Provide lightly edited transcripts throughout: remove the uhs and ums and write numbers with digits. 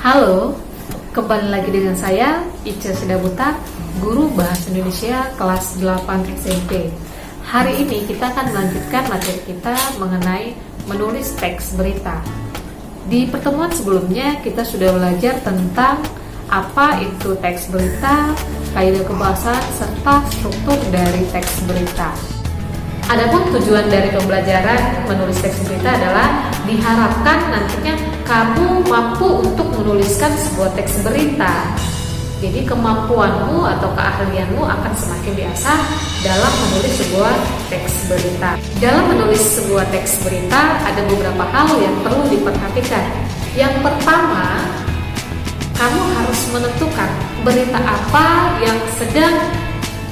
Halo, kembali lagi dengan saya, Ica Sedabuta, Guru Bahasa Indonesia kelas 8 SMP. Hari ini kita akan melanjutkan materi kita mengenai menulis teks berita. Di pertemuan sebelumnya kita sudah belajar tentang apa itu teks berita, kaidah kebahasaan, serta struktur dari teks berita. Adapun tujuan dari pembelajaran menulis teks berita adalah diharapkan nantinya kamu mampu untuk menuliskan sebuah teks berita. Jadi kemampuanmu atau keahlianmu akan semakin diasah dalam menulis sebuah teks berita. Dalam menulis sebuah teks berita ada beberapa hal yang perlu diperhatikan. Yang pertama, kamu harus menentukan berita apa yang sedang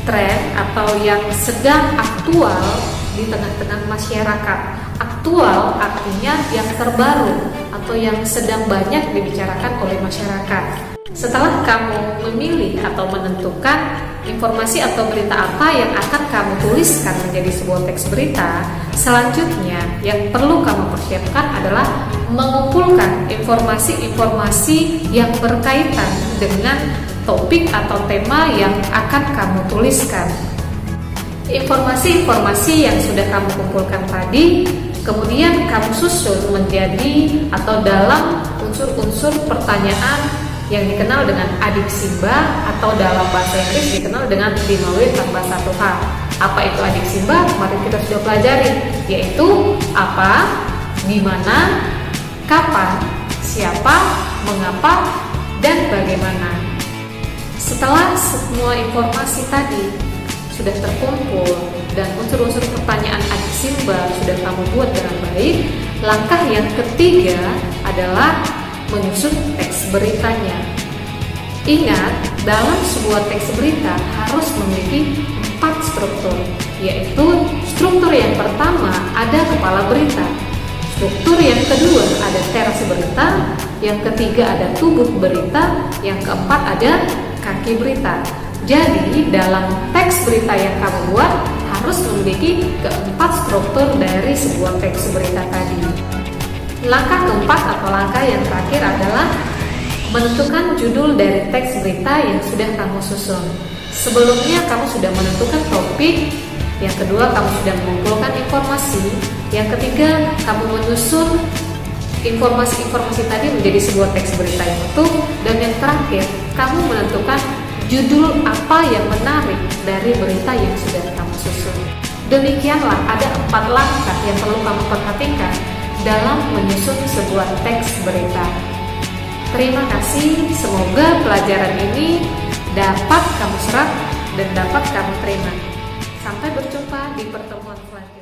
tren atau yang sedang aktual di tengah-tengah masyarakat. Aktual artinya yang terbaru atau yang sedang banyak dibicarakan oleh masyarakat. Setelah kamu memilih atau menentukan informasi atau berita apa yang akan kamu tuliskan menjadi sebuah teks berita, selanjutnya yang perlu kamu persiapkan adalah mengumpulkan informasi-informasi yang berkaitan dengan topik atau tema yang akan kamu tuliskan. Informasi-informasi yang sudah kamu kumpulkan tadi kemudian kamu susun menjadi atau dalam unsur-unsur pertanyaan yang dikenal dengan adiksimba atau dalam bahasa Inggris dikenal dengan 5W tambah 1H. Apa itu adiksimba? Kemarin kita sudah pelajari, yaitu apa, di mana, kapan, siapa, mengapa, dan bagaimana. Setelah semua informasi tadi sudah terkumpul dan unsur-unsur pertanyaan adiksimba sudah kamu buat dengan baik, langkah yang ketiga adalah menyusun teks beritanya. Ingat, dalam sebuah teks berita harus memiliki 4 struktur, yaitu struktur yang pertama ada kepala berita, struktur yang kedua ada terasi berita, yang ketiga ada tubuh berita, yang keempat ada kaki berita. Jadi dalam teks berita yang kamu buat harus memiliki keempat struktur dari sebuah teks berita tadi. Langkah keempat atau langkah yang terakhir adalah menentukan judul dari teks berita yang sudah kamu susun. Sebelumnya kamu sudah menentukan topik, yang kedua kamu sudah mengumpulkan informasi, yang ketiga kamu menyusun informasi-informasi tadi menjadi sebuah teks berita yang utuh, dan yang terakhir kamu menentukan judul apa yang menarik dari berita yang sudah kamu susun. Demikianlah ada 4 langkah yang perlu kamu perhatikan dalam menyusun sebuah teks berita. Terima kasih, semoga pelajaran ini dapat kamu serap dan dapat kamu terima. Sampai berjumpa di pertemuan selanjutnya.